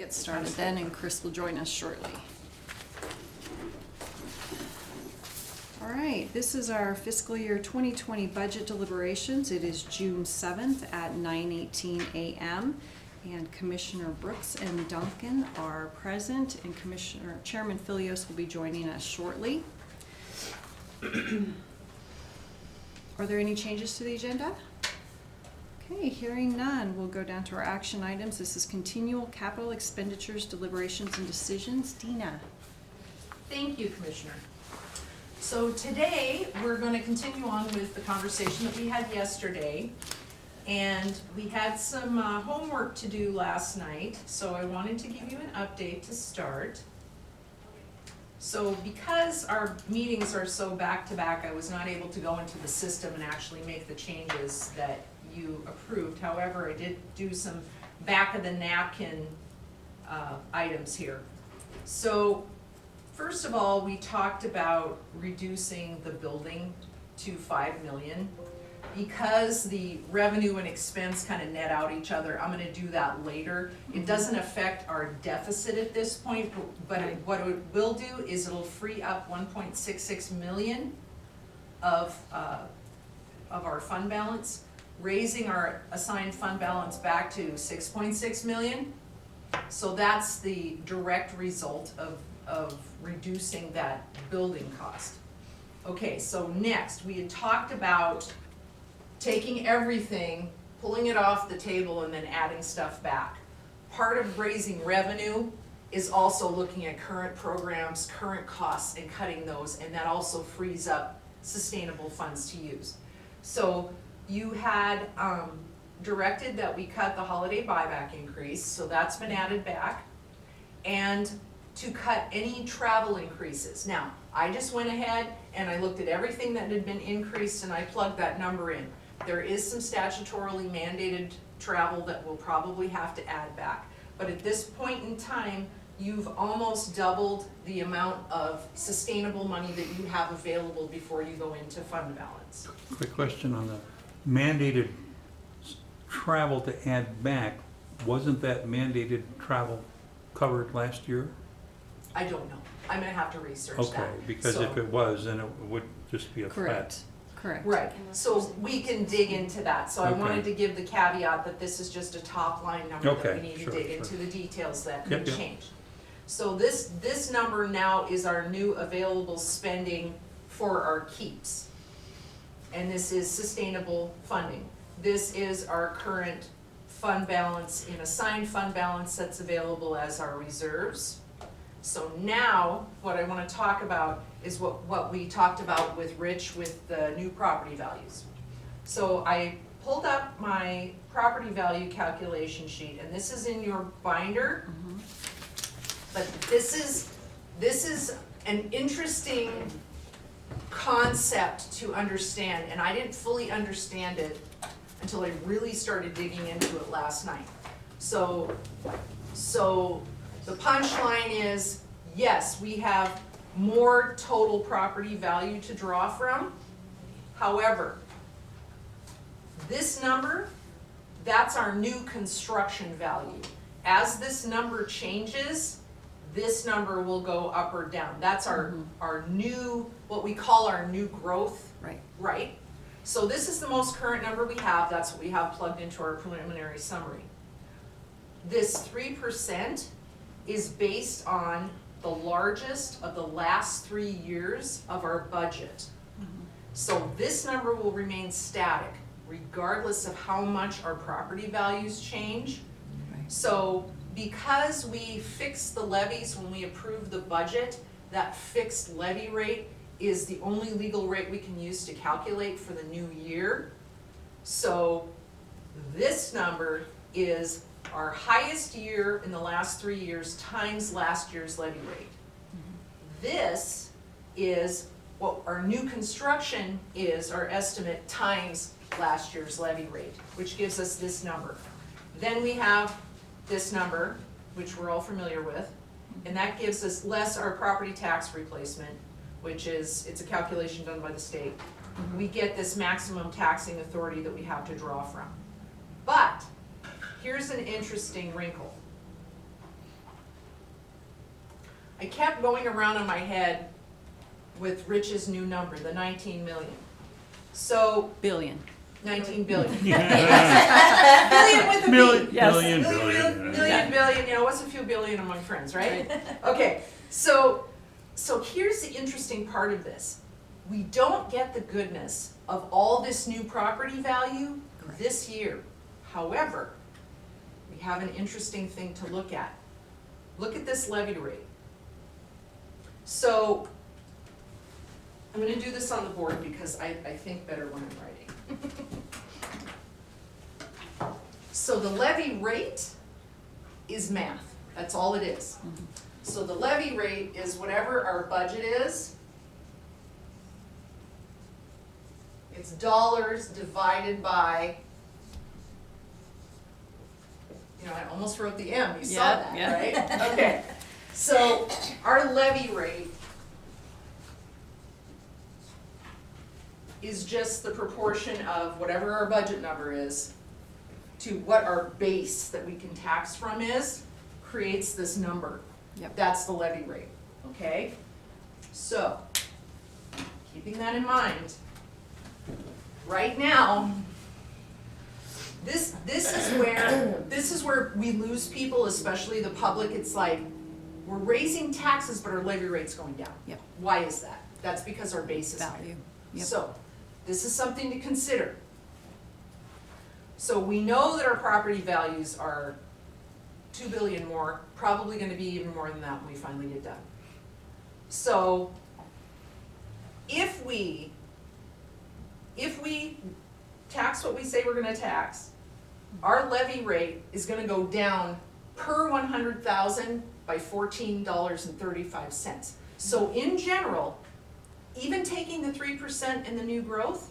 get started then, and Chris will join us shortly. All right, this is our fiscal year 2020 budget deliberations. It is June 7th at 9:18 a.m. and Commissioner Brooks and Duncan are present, and Chairman Fillios will be joining us shortly. Are there any changes to the agenda? Okay, hearing none, we'll go down to our action items. This is continual capital expenditures, deliberations, and decisions. Dena. Thank you, Commissioner. So today, we're going to continue on with the conversation that we had yesterday. And we had some homework to do last night, so I wanted to give you an update to start. So because our meetings are so back-to-back, I was not able to go into the system and actually make the changes that you approved. However, I did do some back-of-the-napkin items here. So first of all, we talked about reducing the building to $5 million. Because the revenue and expense kind of net out each other, I'm gonna do that later. It doesn't affect our deficit at this point, but what it will do is it'll free up 1.66 million of our fund balance, raising our assigned fund balance back to 6.6 million. So that's the direct result of reducing that building cost. Okay, so next, we had talked about taking everything, pulling it off the table, and then adding stuff back. Part of raising revenue is also looking at current programs, current costs, and cutting those, and that also frees up sustainable funds to use. So you had directed that we cut the holiday buyback increase, so that's been added back, and to cut any travel increases. Now, I just went ahead and I looked at everything that had been increased and I plugged that number in. There is some statutorily mandated travel that we'll probably have to add back. But at this point in time, you've almost doubled the amount of sustainable money that you have available before you go into fund balance. Quick question on the mandated travel to add back. Wasn't that mandated travel covered last year? I don't know. I'm gonna have to research that. Okay, because if it was, then it would just be a Correct. flat. Correct. Right, so we can dig into that. So I Okay. wanted to give the caveat that this is just a top line number that Okay, we need to sure, dig sure. into the details that Yep, could yep. change. So this number now is our new available spending for our keeps. And this is sustainable funding. This is our current fund balance in assigned fund balance that's available as our reserves. So now, what I wanna talk about is what we talked about with Rich with the new property values. So I pulled up my property value calculation sheet, and this is in your binder. But this is an interesting concept to understand, and I didn't fully understand it until I really started digging into it last night. So the punchline is, yes, we have more total property value to draw from. However, this number, that's our new construction value. As this number changes, this number will go up or down. That's our new, what we call our new growth, Right. right? So this is the most current number we have. That's what we have plugged into our preliminary summary. This 3% is based on the largest of the last 3 years of our budget. So this number will remain static regardless of how much our property values change. Right. So because we fixed the levies when we approved the budget, that fixed levy rate is the only legal rate we can use to calculate for the new year. So this number is our highest year in the last 3 years times last year's levy rate. This is what our new construction is, our estimate times last year's levy rate, which gives us this number. Then we have this number, which we're all familiar with, and that gives us less our property tax replacement, which is, it's a calculation done by the state. We get this maximum taxing authority that we have to draw from. But here's an interesting wrinkle. I kept going around in my head with Rich's new number, the 19 million. So, Billion. 19 billion. Billion with a B. Yes. Billion. Billion, you know, what's a few billion among friends, right? Okay, so here's the interesting part of this. We don't get the goodness of all this new property value this year. However, we have an interesting thing to look at. Look at this levy rate. So, I'm gonna do this on the board because I think better when I'm writing. So the levy rate is math, that's all it is. So the levy rate is whatever our budget is. It's dollars divided by, you know, I almost wrote the M, you saw that, right? Okay, so our levy rate is just the proportion of whatever our budget number is to what our base that we can tax from is, creates this number. Yep. That's the levy rate, okay? So, keeping that in mind, right now, this is where we lose people, especially the public. It's like, we're raising taxes, but our levy rate's going down. Yep. Why is that? That's because our base is higher. Value. Yep. So, this is something to consider. So we know that our property values are 2 billion more, probably gonna be even more than that when we finally get done. So, if we tax what we say we're gonna tax, our levy rate is gonna go down per 100,000 by $14.35. So in general, even taking the 3% in the new growth,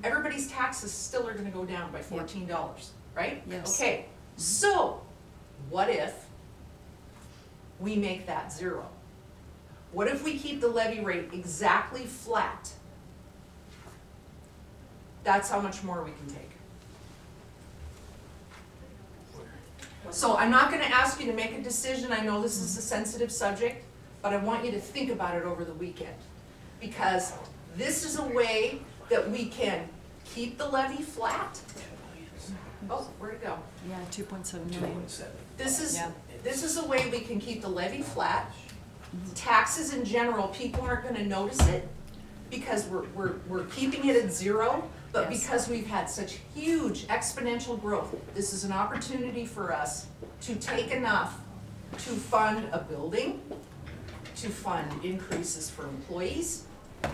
everybody's taxes still are gonna go down by $14, right? Yes. Okay, so what if we make that 0? What if we keep the levy rate exactly flat? That's how much more we can take. So I'm not gonna ask you to make a decision, I know this is a sensitive subject, but I want you to think about it over the weekend. Because this is a way that we can keep the levy flat. Oh, where'd it go? Yeah, 2.7 million. This is, Yeah. this is a way we can keep the levy flat. Taxes in general, people aren't gonna notice it because we're keeping it at 0, but Yes. because we've had such huge exponential growth, this is an opportunity for us to take enough to fund a building, to fund increases for employees,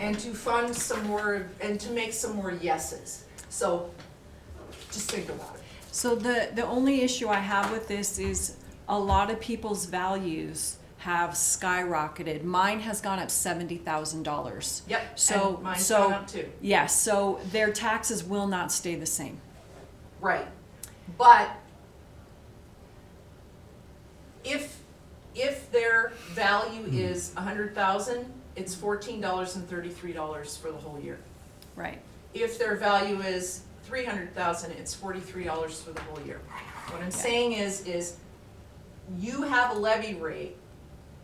and to fund some more, and to make some more yeses. So, just think about it. So the only issue I have with this is a lot of people's values have skyrocketed. Mine has gone up $70,000. Yep, So and mine's so gone up too. yes, so their taxes will not stay the same. Right, but if their value is 100,000, it's $14.33 for the whole year. Right. If their value is 300,000, it's $43 for the whole year. What I'm saying is you have a levy rate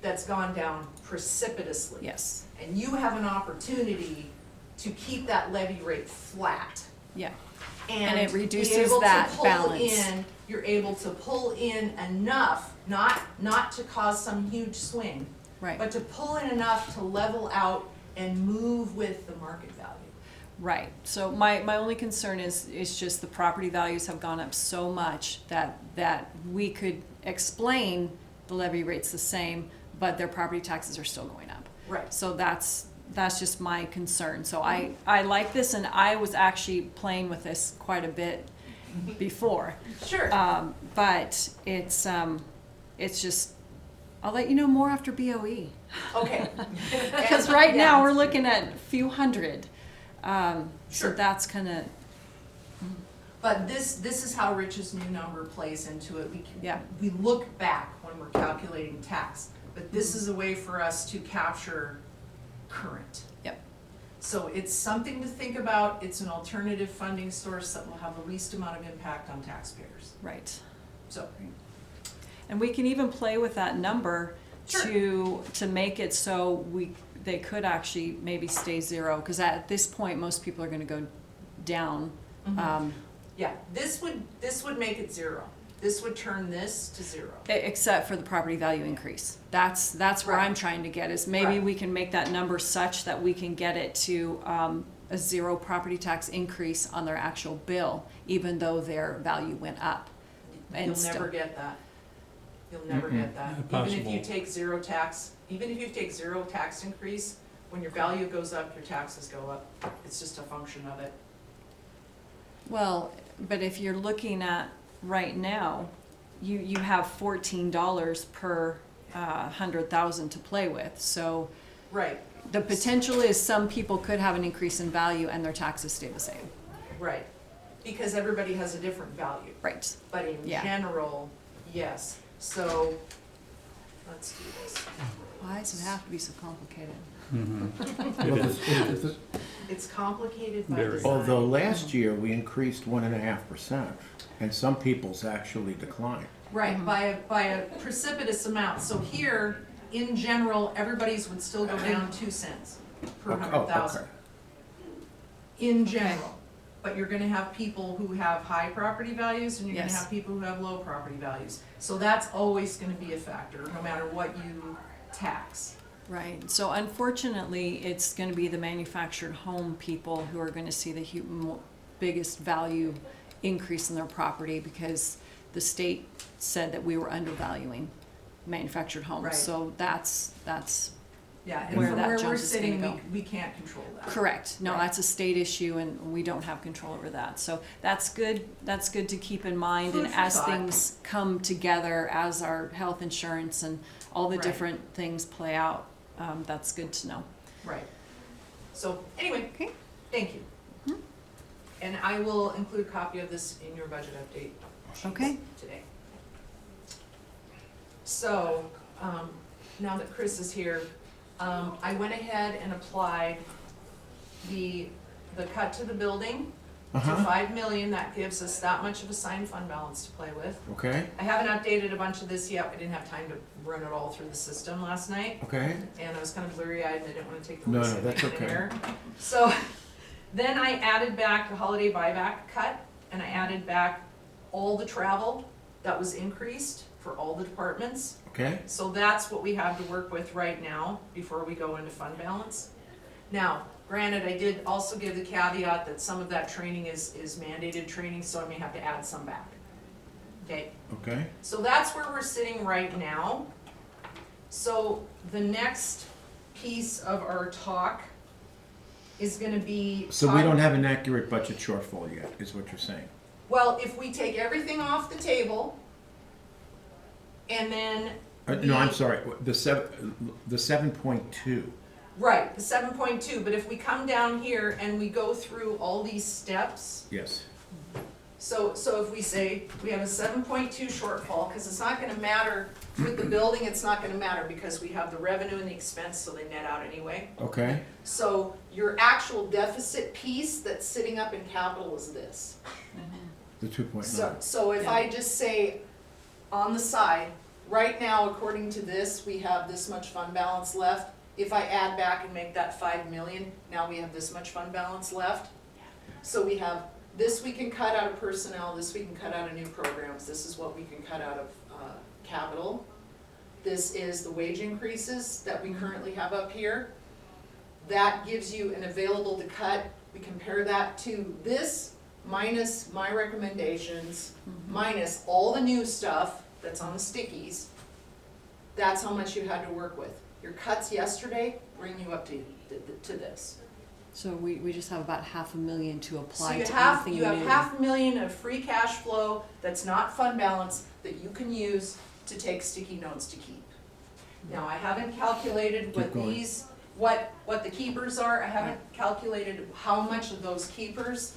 that's gone down precipitously. Yes. And you have an opportunity to keep that levy rate flat. Yeah. And it be reduces able to that pull balance. you're able to pull in enough, not to cause some huge swing, Right. but to pull in enough to level out and move with the market value. Right. So my only concern is just the property values have gone up so much that we could explain the levy rate's the same, but their property taxes are still going up. Right. So that's just my concern. So I like this, and I was actually playing with this quite a bit before. Sure. But it's just, I'll let you know more after BOE. Okay. Because right now we're looking at a few hundred. So Sure. that's kind of, But this is how Rich's new number plays into it. Yeah. We look back when we're calculating tax, but this is a way for us to capture current. yep. So it's something to think about. It's an alternative funding source that will have the least amount of impact on taxpayers. Right. So, And we can even play with that number Sure. to make it so they could actually maybe stay zero, because at this point, most people are gonna go down. Mhm. Yeah, this would make it zero. This would turn this to zero. Except for the property value increase. That's where Right. I'm trying to get, is maybe Right. we can make that number such that we can get it to a zero property tax increase on their actual bill, even though their value went up. And You'll still- never get that. You'll never get that. Not Even if you possible. take zero tax increase, when your value goes up, your taxes go up. It's just a function of it. Well, but if you're looking at right now, you have $14 per 100,000 to play with. So Right, the potential is some people could have an increase in value and their taxes stay the same. right. Because everybody has a different value. Right. But in Yeah. general, yes. So, let's do this. Why does it have to be so complicated? It is. It's complicated by Very. design. Although last year, we increased 1.5%, and some people's actually declined. Right, by a precipitous amount. So here, in general, everybody's would still go down 2 cents per Okay, 100,000. okay. In general. But you're gonna have people who have high property values and you're gonna Yes. have people who have low property values. So that's always gonna be a factor, no matter what you tax. Right, so unfortunately, it's gonna be the manufactured home people who are gonna see the biggest value increase in their property, because the state said that we were undervaluing manufactured homes. Right. So that's Yeah, and Where from that where jump we're is gonna sitting, go. we can't control that. correct. No, Right. that's a state issue and we don't have control over that. So that's good to keep in mind. Food And for as thought. things come together, as our health insurance and all the Right. different things play out, that's good to know. Right. So, anyway, Okay. thank you. Mhm. And I will include a copy of this in your budget update sheets Okay. today. So, now that Chris is here, I went ahead and applied the cut to the building to Uh-huh, 5 million. That gives us that much of a signed fund balance to play with. okay, I haven't updated a bunch of this yet. I didn't have time to run it all through the system last night. okay. And I was kind of blurry-eyed and I didn't want to take the No, risk no, of that's making an okay. error. So then I added back the holiday buyback cut, and I added back all the travel that was increased for all the departments. Okay, So that's what we have to work with right now before we go into fund balance. Now, granted, I did also give the caveat that some of that training is mandated training, so I may have to add some back. Okay? okay. So that's where we're sitting right now. So the next piece of our talk is gonna be. So we don't have an accurate budget shortfall yet, is what you're saying? Well, if we take everything off the table, and then. No, I'm we- sorry, the 7.2, Right, the 7.2, but if we come down here and we go through all these steps, yes. so if we say we have a 7.2 shortfall, because it's not gonna matter with the building, it's not gonna matter because we have the revenue and the expense, so they net out anyway. Okay, So your actual deficit piece that's sitting up in capital is this. the 2.9. So if I just say on the side, right now, according to this, we have this much fund balance left. If I add back and make that 5 million, now we have this much fund balance left. So we have, this we can cut out of personnel, this we can cut out of new programs, this is what we can cut out of capital. This is the wage increases that we currently have up here. That gives you an available to cut. We compare that to this minus my recommendations, minus all the new stuff that's on the stickies. That's how much you had to work with. Your cuts yesterday bring you up to this. So we just have about $500,000 to So apply you to have, anything you have new. $500,000 of free cash flow that's not fund balance that you can use to take sticky notes to keep. Now, I haven't calculated what Keep going. these, what the keepers are, I haven't calculated how much of those keepers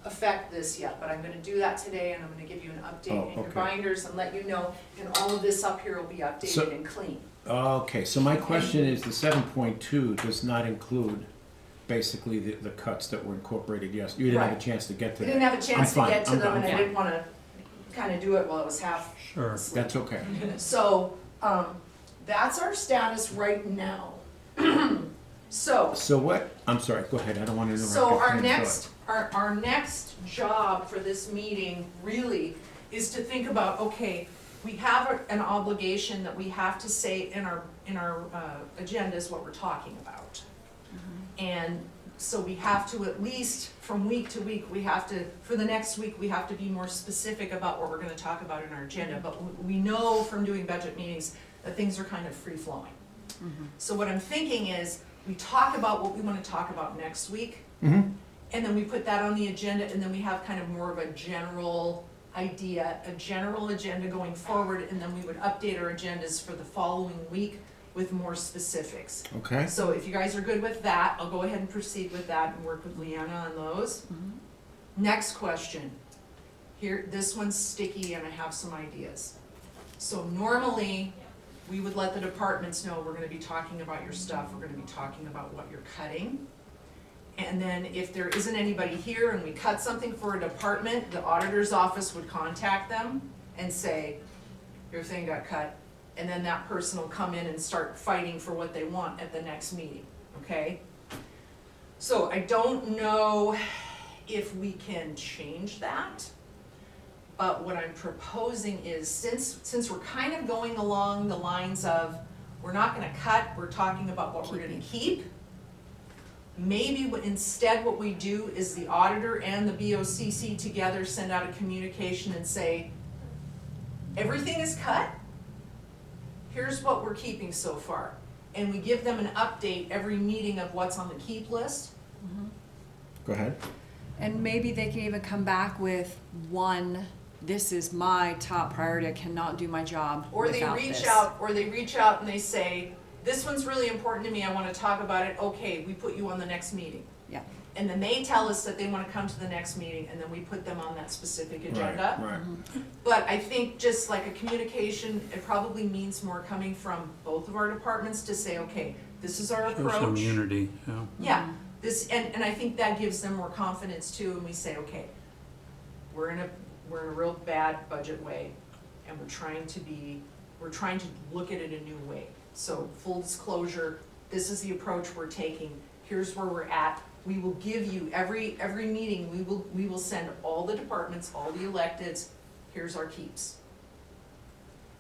affect this yet, but I'm gonna do that today and I'm gonna give you an update Oh, in your okay. binders and let you know, and all of this up here will be So- updated and clean. Okay, so my question is, the 7.2 does not include basically the cuts that were incorporated yesterday? You didn't have a Right. chance to get to We that? didn't have a chance to I'm fine. get to I'm them and fine. I didn't wanna kinda do it while it was half Sure. asleep. That's okay. So, That's our status right now. So, So what, I'm sorry, go ahead, I don't want to interrupt so your our train of next, thought. our next job for this meeting really is to think about, okay, we have an obligation that we have to say in our agendas what we're talking about. And so we have to, at least from week to week, we have to, for the next week, we have to be more specific about what we're gonna talk about in our agenda. But we know from doing budget meetings that things are kind of free-flowing. So what I'm thinking is, we talk about what we wanna talk about next week, Mhm. and then we put that on the agenda, and then we have kind of more of a general idea, a general agenda going forward, and then we would update our agendas for the following week with more specifics. Okay, So if you guys are good with that, I'll go ahead and proceed with that and work with Leanna on those. Next question. Here, this one's sticky and I have some ideas. So normally, we would let the departments know we're gonna be talking about your stuff, we're gonna be talking about what you're cutting. And then if there isn't anybody here and we cut something for a department, the auditor's office would contact them and say, your thing got cut. And then that person will come in and start fighting for what they want at the next meeting, okay? So I don't know if we can change that. But what I'm proposing is, since we're kind of going along the lines of, we're not gonna cut, we're talking about what we're gonna keep. Maybe instead what we do is the auditor and the BOCC together send out a communication and say, everything is cut, here's what we're keeping so far. And we give them an update every meeting of what's on the keep list. go ahead. And maybe they can even come back with one, this is my top priority, I cannot do my job Or they without reach this. out, and they say, this one's really important to me, I wanna talk about it, okay, we put you on the next meeting. Yeah. And then they tell us that they wanna come to the next meeting, and then we put them on that specific agenda. Right. But I think just like a communication, it probably means more coming from both of our departments to say, okay, this is our Show some approach. unity, yeah. Yeah, this, and I think that gives them more confidence too, and we say, okay, we're in a real bad budget way, and we're trying to look at it a new way. So full disclosure, this is the approach we're taking, here's where we're at. We will give you, every meeting, we will send all the departments, all the electeds, here's our keeps.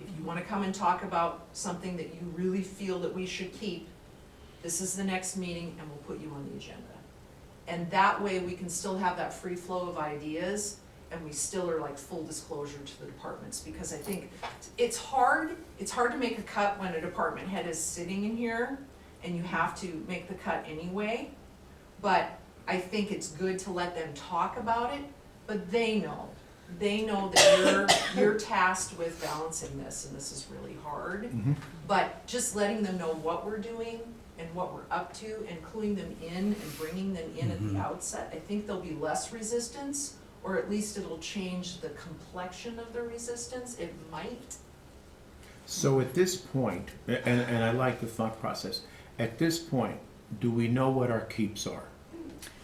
If you wanna come and talk about something that you really feel that we should keep, this is the next meeting and we'll put you on the agenda. And that way we can still have that free flow of ideas and we still are like full disclosure to the departments, because I think it's hard to make a cut when a department head is sitting in here and you have to make the cut anyway. But I think it's good to let them talk about it, but they know that you're tasked with balancing this, and this is really hard. But just letting them know what we're doing and what we're up to, and cluing them in and bringing them in at the outset, I think there'll be less resistance, or at least it'll change the complexion of the resistance, it might. So at this point, and I like the thought process, at this point, do we know what our keeps are?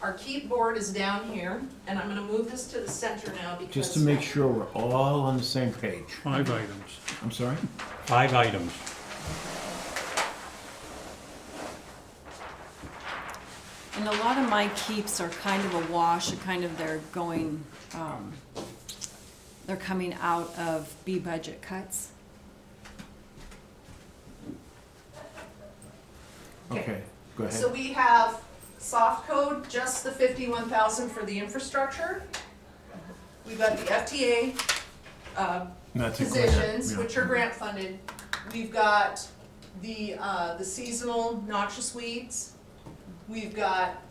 Our keep board is down here, and I'm gonna move this to the center now because. Just to make sure we're all on the same page. 5 items. I'm sorry? 5 items. And a lot of my keeps are kind of a wash, they're going, they're coming out of B budget cuts. Okay, go ahead. So we have soft code, just the 51,000 for the infrastructure. We've got the FTA That's a grant, positions, yeah. which are grant funded. We've got the seasonal noxious weeds. We've got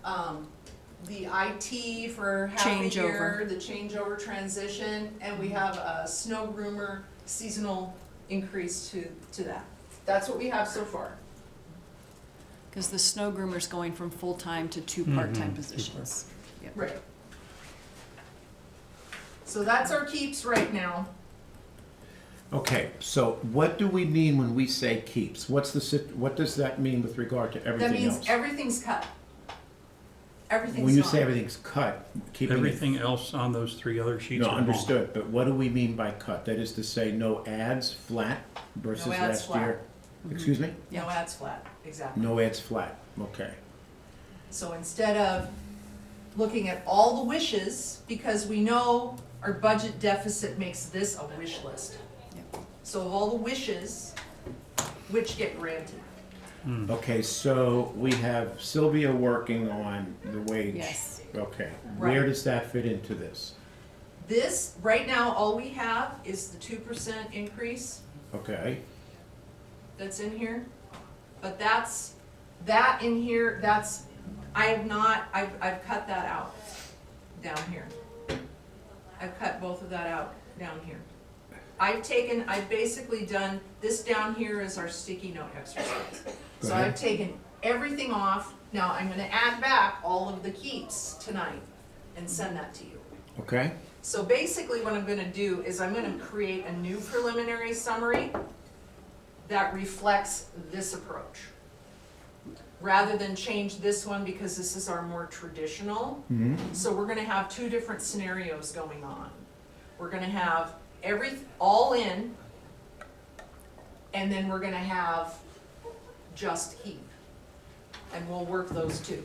the IT for half a year, the changeover transition, and we have a snow groomer seasonal increase to that. That's what we have so far. Because the snow groomer's going from full-time to 2 part-time positions. Yep. Right. So that's our keeps right now. Okay, so what do we mean when we say keeps? What does that mean with regard to That everything else? means everything's cut. Everything's When you gone. say everything's cut, keeping it. Everything else on those 3 other sheets No, are gone. understood, but what do we mean by cut? That is to say, no ads, flat versus No ads, last flat. year? Excuse me? Yeah. No ads flat, exactly. No ads flat, okay. So instead of looking at all the wishes, because we know our budget deficit makes this a wish list. Yep. So of all the wishes, which get granted? Okay, so we have Sylvia working on the wage. Yes. Okay, Right. where does that fit into this? This, right now, all we have is the 2% increase Okay, that's in here. But that in here, I've cut that out down here. I've cut both of that out down here. I've basically done, this down here is our sticky note exercise. Go So ahead. I've taken everything off. Now I'm gonna add back all of the keeps tonight and send that to you. okay, So basically what I'm gonna do is I'm gonna create a new preliminary summary that reflects this approach. Rather than change this one because this is our more traditional. So we're gonna have two different scenarios going on. We're gonna have all in, and then we're gonna have just keep. And we'll work those two.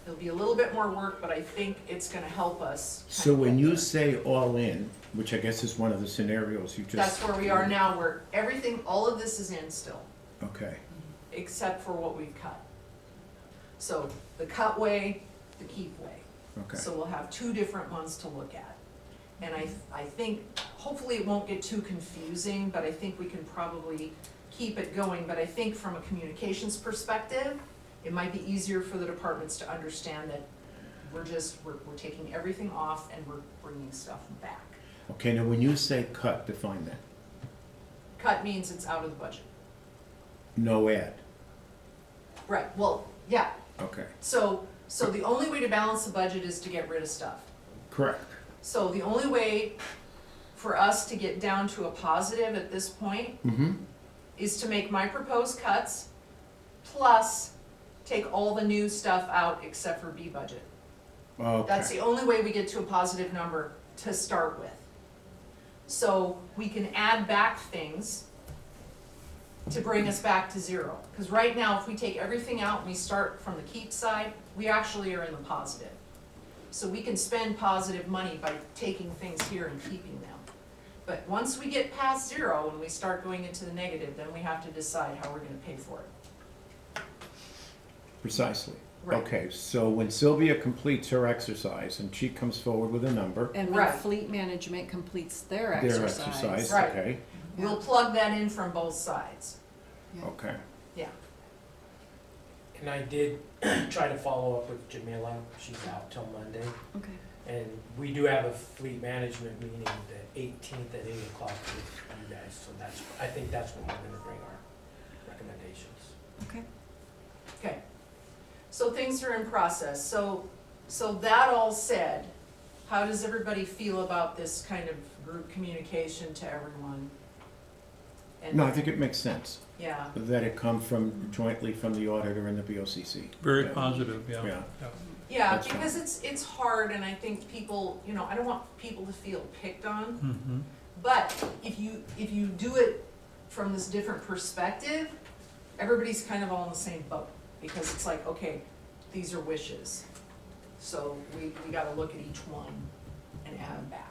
It'll be a little bit more work, but I think it's gonna help us. kind so of when get you there. say all in, which I guess is one of the scenarios you just. That's where we are now, where everything, all of this is in still, Okay, except for what we've cut. So the cut way, the keep way. okay. So we'll have two different ones to look at. And I think, hopefully it won't get too confusing, but I think we can probably keep it going. But I think from a communications perspective, it might be easier for the departments to understand that we're taking everything off and we're bringing stuff back. Okay, now when you say cut, define that. Cut means it's out of the budget. No ad, Right, well, yeah, okay, so the only way to balance the budget is to get rid of stuff. correct. So the only way for us to get down to a positive at this point is to make my proposed cuts, plus take all the new stuff out except for B budget. That's Okay, the only way we get to a positive number to start with. So we can add back things to bring us back to zero. Because right now, if we take everything out and we start from the keep side, we actually are in the positive. So we can spend positive money by taking things here and keeping them. But once we get past zero and we start going into the negative, then we have to decide how we're gonna pay for it. precisely. Right. Okay, so when Sylvia completes her exercise and she comes forward with a number, And when Right. fleet management completes their their exercise. exercise, Right. okay, We'll plug that in from both sides, okay. yeah. And I did try to follow up with Jamila, she's out till Monday. Okay. And we do have a fleet management meeting the 18th at 8 o'clock with you guys, so I think that's when we're gonna bring our recommendations. Okay. Okay, so things are in process, so that all said, how does everybody feel about this kind of group communication to everyone? And- No, I think it makes sense Yeah, that it come jointly from the auditor and the BOCC. Very Yeah. positive, yeah. Yeah. yeah, That's because it's hard, and I think people, I don't want people to feel picked on, Mhm. but if you do it from this different perspective, everybody's kind of all in the same boat, because it's like, okay, these are wishes, so we gotta look at each one and add them back.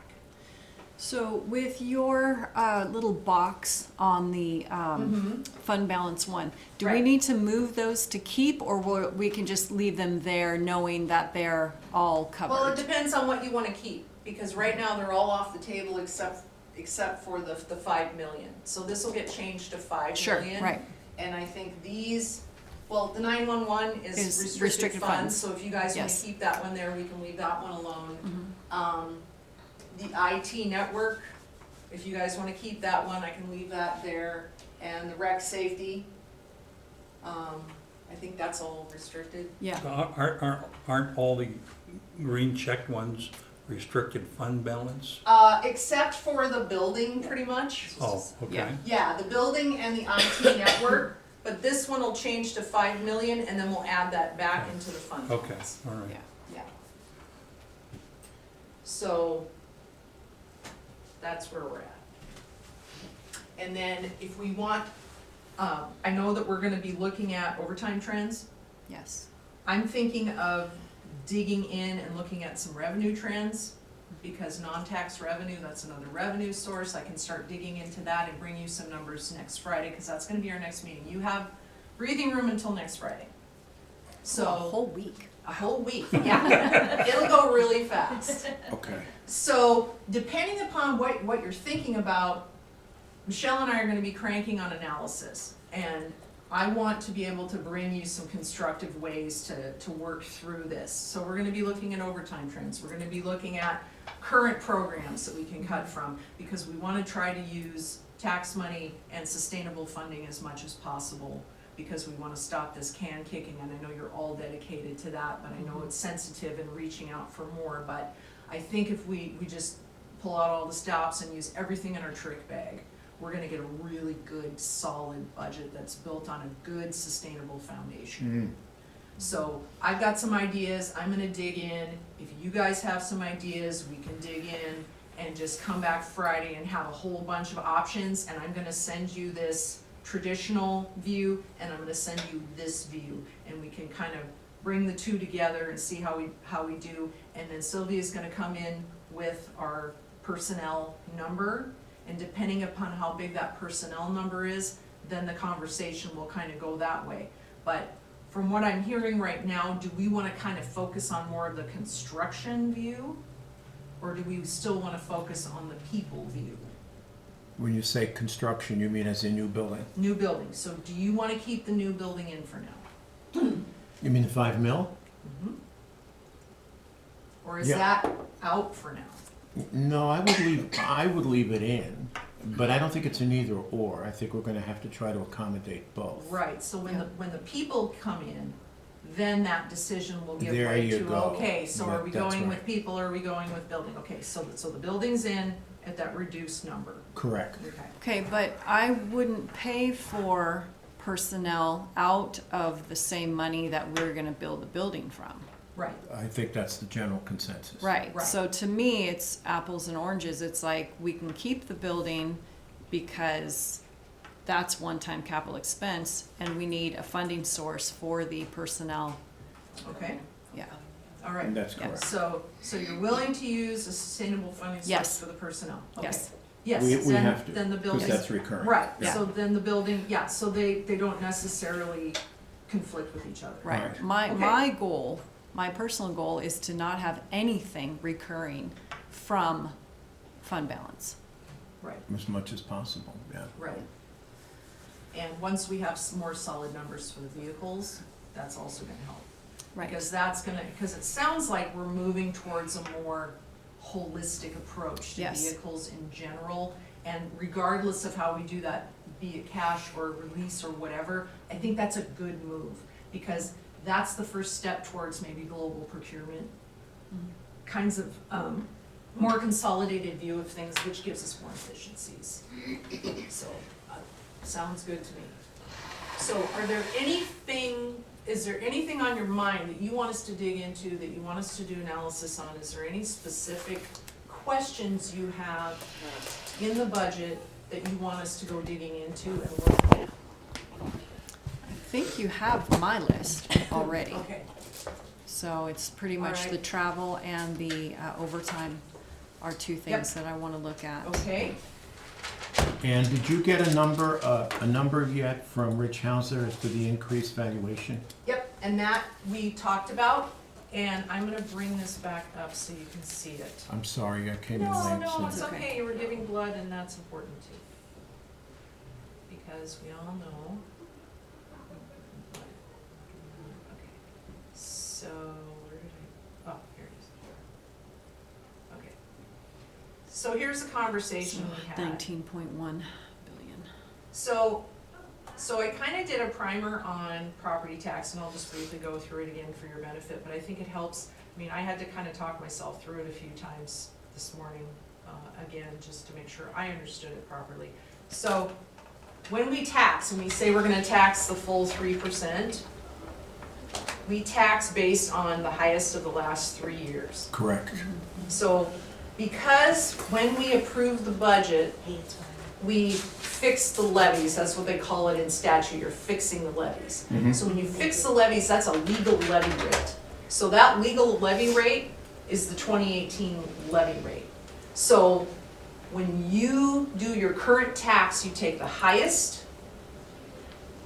So with your little box on the fund balance one, do we Right. need to move those to keep, or we can just leave them there knowing that they're all covered? Well, it depends on what you wanna keep, because right now they're all off the table except for the 5 million. So this will get changed to 5 Sure, million. right. And I think these, well, the 911 is Is restricted restricted funds, funds. so if you guys wanna Yes. keep that one there, we can leave that one alone. Mhm. The IT network, if you guys wanna keep that one, I can leave that there. And the rec safety, I think that's all restricted. Yeah, Aren't all the green checked ones restricted fund balance? Except for the building, pretty much. Oh, Yeah. okay. Yeah, the building and the IT network, but this one will change to 5 million, and then we'll add that back into the fund Okay, balance. all right. yeah. Yeah. So, that's where we're at. And then if we want I know that we're gonna be looking at overtime trends. Yes. I'm thinking of digging in and looking at some revenue trends, because non-tax revenue, that's another revenue source. I can start digging into that and bring you some numbers next Friday, because that's gonna be our next meeting. You have breathing room until next Friday. So, A whole week. a whole week, yeah. It'll go really fast. Okay. So, depending upon what you're thinking about, Michelle and I are gonna be cranking on analysis. And I want to be able to bring you some constructive ways to work through this. So we're gonna be looking at overtime trends. We're gonna be looking at current programs that we can cut from, because we wanna try to use tax money and sustainable funding as much as possible, because we wanna stop this can kicking, and I know you're all dedicated to that, but I know it's sensitive and reaching out for more. But I think if we just pull out all the stops and use everything in our trick bag, we're gonna get a really good, solid budget that's built on a good, sustainable foundation. So I've got some ideas, I'm gonna dig in. If you guys have some ideas, we can dig in and just come back Friday and have a whole bunch of options. And I'm gonna send you this traditional view, and I'm gonna send you this view. And we can kind of bring the two together and see how we do. And then Sylvia's gonna come in with our personnel number. And depending upon how big that personnel number is, then the conversation will kind of go that way. But from what I'm hearing right now, do we want to kind of focus on more of the construction view? Or do we still want to focus on the people view? When you say construction, you mean as a new building? New building, so do you want to keep the new building in for now? You mean the 5 mil? Or is Yeah. that out for now? No, I would leave it in, but I don't think it's an either or. I think we're gonna have to try to accommodate both. Right, so Yeah. when the people come in, then that decision will give There way you to, go. okay, so are we That's going with right. people, or are we going with building? Okay, so the building's in at that reduced number, Correct. okay. Okay, but I wouldn't pay for personnel out of the same money that we're gonna build the building from. Right, I think that's the general consensus. Right, Right. so to me, it's apples and oranges. It's like, we can keep the building because that's one-time capital expense, and we need a funding source for the personnel. okay, Yeah, all right. And that's Yeah. correct. So you're willing to use a sustainable funding source Yes. for the personnel? Okay. yes, Yes, We then, have to, then the because building, that's recurring. right, Yeah. so then the building, yeah, so they don't necessarily conflict with each other. right. Right. My, Okay. my goal, my personal goal is to not have anything recurring from fund balance. Right, As much as possible, yeah. right. And once we have some more solid numbers for the vehicles, that's also gonna help. Right, Because because it sounds like we're moving towards a more holistic approach to Yes. vehicles in general. And regardless of how we do that, be it cash or release or whatever, I think that's a good move. Because that's the first step towards maybe global procurement. Kinds of, more consolidated view of things, which gives us more efficiencies. So, sounds good to me. So is there anything on your mind that you want us to dig into, that you want us to do analysis on? Is there any specific questions you have in the budget that you want us to go digging into and look at? I think you have my list already. Okay, So it's pretty much Alright. the travel and the overtime are two things that I wanna look at. okay. And did you get a number yet from Rich Hauser as to the increased valuation? Yep, and that we talked about, and I'm gonna bring this back up so you can see it. I'm sorry, I came in No, late. no, so- it's okay. okay, you were giving blood and that's important too. Because we all know. Okay, so, where did I, oh, here it is. Okay. So here's the conversation we had. 19.1 billion. So I kinda did a primer on property tax, and I'll just briefly go through it again for your benefit, but I think it helps. I mean, I had to kinda talk myself through it a few times this morning, again, just to make sure I understood it properly. So, when we tax, and we say we're gonna tax the full 3%, we tax based on the highest of the last 3 years. Correct. So, because when we approve the budget, we fix the levies, that's what they call it in statute, you're fixing the levies. Mhm. So when you fix the levies, that's a legal levy rate. So that legal levy rate is the 2018 levy rate. So when you do your current tax, you take the highest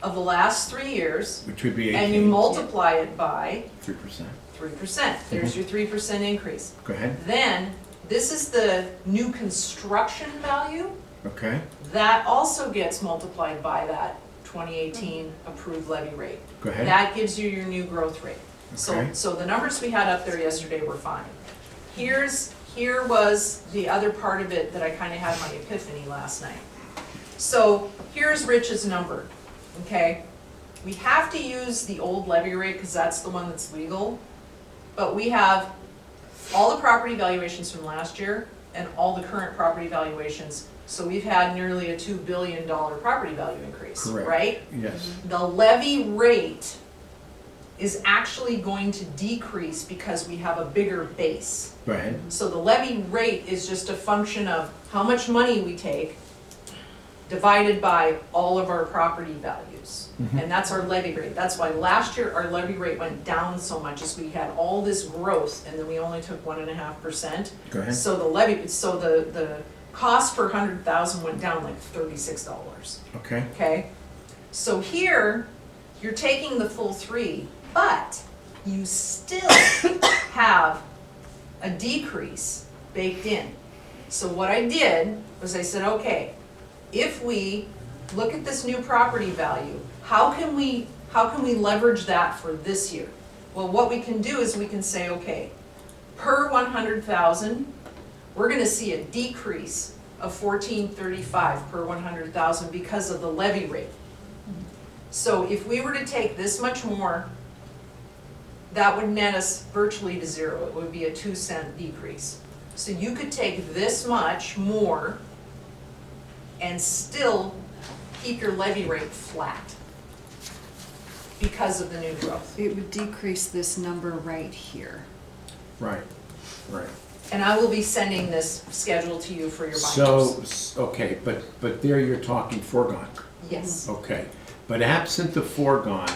of the last 3 years, Which would be and you 18, multiply it by 3%. 3%. There's your 3% increase. Go ahead, Then, this is the new construction value. okay, That also gets multiplied by that 2018 approved levy rate. go ahead. That gives you your new growth rate. Okay. So the numbers we had up there yesterday were fine. Here was the other part of it that I kinda had my epiphany last night. So here's Rich's number, okay? We have to use the old levy rate, cause that's the one that's legal. But we have all the property valuations from last year and all the current property valuations. So we've had nearly a $2 billion property value increase, Correct. right? Yes, The levy rate is actually going to decrease because we have a bigger base. go ahead, So the levy rate is just a function of how much money we take divided by all of our property values. Mhm. And that's our levy rate. That's why last year our levy rate went down so much, as we had all this growth and then we only took 1.5%. go ahead. So the cost per 100,000 went down like $36. Okay, Okay, so here, you're taking the full 3, but you still have a decrease baked in. So what I did was I said, okay, if we look at this new property value, how can we leverage that for this year? Well, what we can do is we can say, okay, per 100,000, we're gonna see a decrease of $14.35 per 100,000 because of the levy rate. So if we were to take this much more, that would net us virtually to zero. It would be a 2-cent decrease. So you could take this much more and still keep your levy rate flat because of the new growth. It would decrease this number right here. right, right. And I will be sending this schedule to you for your binders. So, okay, but there you're talking foregone, Yes, okay. But absent the foregone,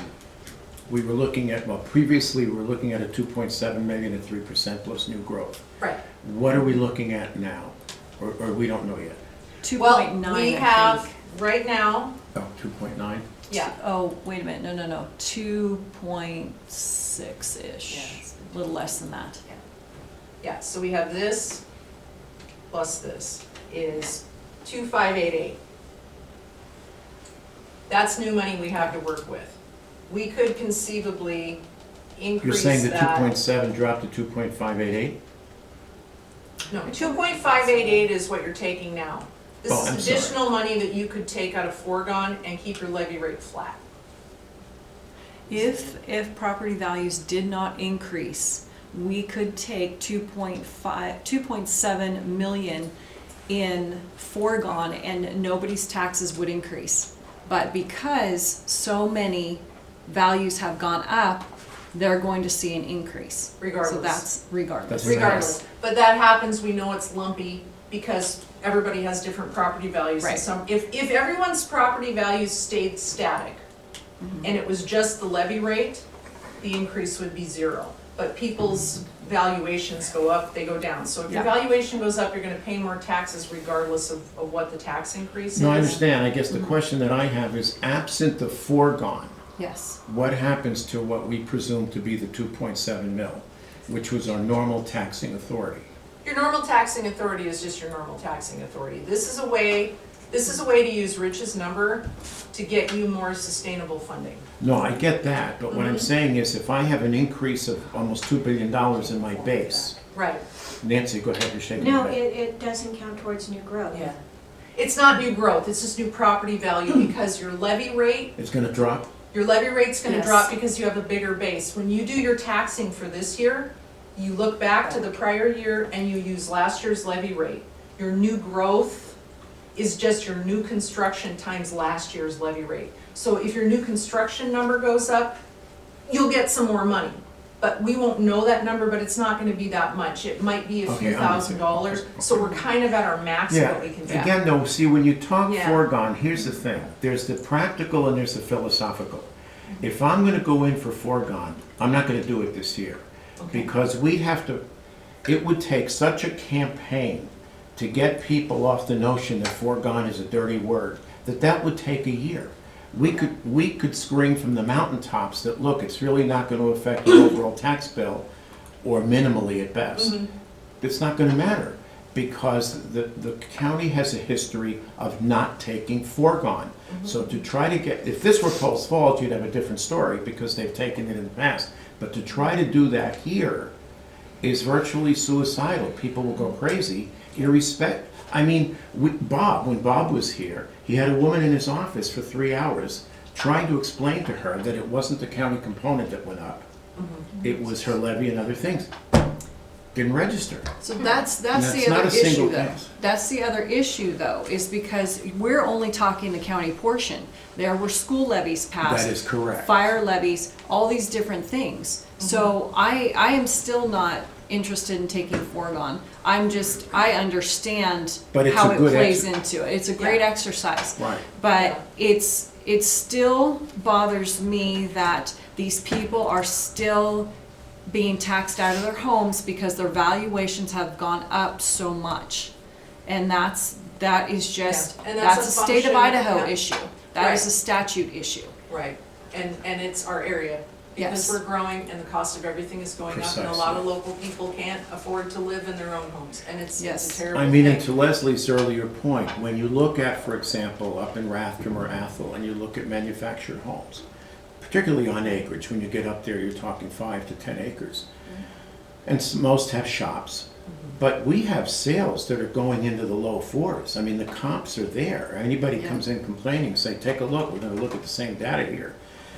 we were looking at, well, previously, we were looking at a 2.7 million at 3% plus new growth. right. What are we looking at now? Or we don't know yet? 2.9, Well, we I have, think. right now, Oh, 2.9? yeah, Oh, wait a minute, no, 2.6-ish, a little less than that. yeah, so we have this plus this is 2,588. That's new money we have to work with. We could conceivably You're increase saying the that. 2.7 dropped to 2.588? No, 2.588 is what you're taking now. This Oh, is I'm sorry. additional money that you could take out of foregone and keep your levy rate flat. If property values did not increase, we could take 2.7 million in foregone and nobody's taxes would increase. But because so many values have gone up, they're going to see an increase. Regardless. So that's regardless. That's what Regardless, but that happens, we know it's lumpy because everybody has different property values. And Right. if everyone's property values stayed static and it was just the levy rate, the increase would be 0. But people's valuations go up, they go down. So if your Yeah. valuation goes up, you're gonna pay more taxes regardless of what the tax increase is. No, I understand. I guess the question that I have is absent the foregone, Yes. what happens to what we presume to be the 2.7 mil, which was our normal taxing authority? Your normal taxing authority is just your normal taxing authority. This is a way to use Rich's number to get you more sustainable funding. No, I get that, but what I'm saying is if I have an increase of almost $2 billion in my base, Right. Nancy, go ahead, you're shaking No, your head. it doesn't count towards new growth. Yeah. It's not new growth, it's just new property value because your levy rate's It's gonna drop? gonna Yes. drop because you have a bigger base. When you do your taxing for this year, you look back to the prior year and you use last year's levy rate. Your new growth is just your new construction times last year's levy rate. So if your new construction number goes up, you'll get some more money. but we won't know that number, but it's not gonna be that much. It might be a few Okay, I'm with you. $1,000s, so we're kind of at our max of Yeah, what we can do. again, though, see, when you talk Yeah. foregone, here's the thing, there's the practical and there's the philosophical. If I'm gonna go in for foregone, I'm not gonna do it this year, Okay. because we'd have to, it would take such a campaign to get people off the notion that foregone is a dirty word, that would take a year. We could scream from the mountaintops that, look, it's really not gonna affect the overall tax bill, or minimally at best. Mhm. It's not gonna matter, because the county has a history of not taking foregone. So to try to get, if this were Post Falls, you'd have a different story, because they've taken it in the past. But to try to do that here is virtually suicidal. People will go crazy, I mean, when Bob was here, he had a woman in his office for 3 hours trying to explain to her that it wasn't the county component that went up. It was her levy and other things. Didn't register. So that's that's the not other a single issue though. case. That's the other issue though, is because we're only talking the county portion. There were school levies passed. That is correct. Fire levies, all these different things. So I am still not interested in taking foregone. I understand But it's how a it good plays into it. It's a great Yeah. exercise. Right. But it still bothers me that these people are still being taxed out of their homes because their valuations have gone up so much. And that is just, Yeah, and that's that's a a state of function- Idaho yeah. issue. That is Right. a statute issue. Right, and it's our area, because Yes. we're growing and the cost of everything is going up, and a lot of local people can't afford to live in their own homes, and it's a Yes. terrible I thing. mean, and to Leslie's earlier point, when you look at, for example, up in Rathdrum or Athol, and you look at manufactured homes, particularly on acreage, when you get up there, you're talking 5 to 10 acres. And most have shops, but we have sales that are going into the low 4s. I mean, the comps are there. Anybody Yeah. comes in complaining, say, take a look, we're gonna look at the same data here.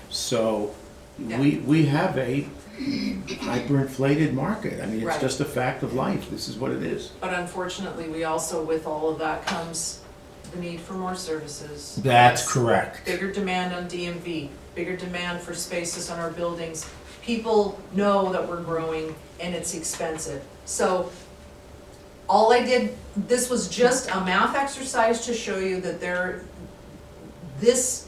So, Yeah. we have a hyperinflated market. I mean, it's Right. just a fact of life. This is what it is. But unfortunately, we also, with all of that comes the need for more services. That's correct. Bigger demand on DMV, bigger demand for spaces on our buildings. People know that we're growing and it's expensive. So all I did, this was just a math exercise to show you that this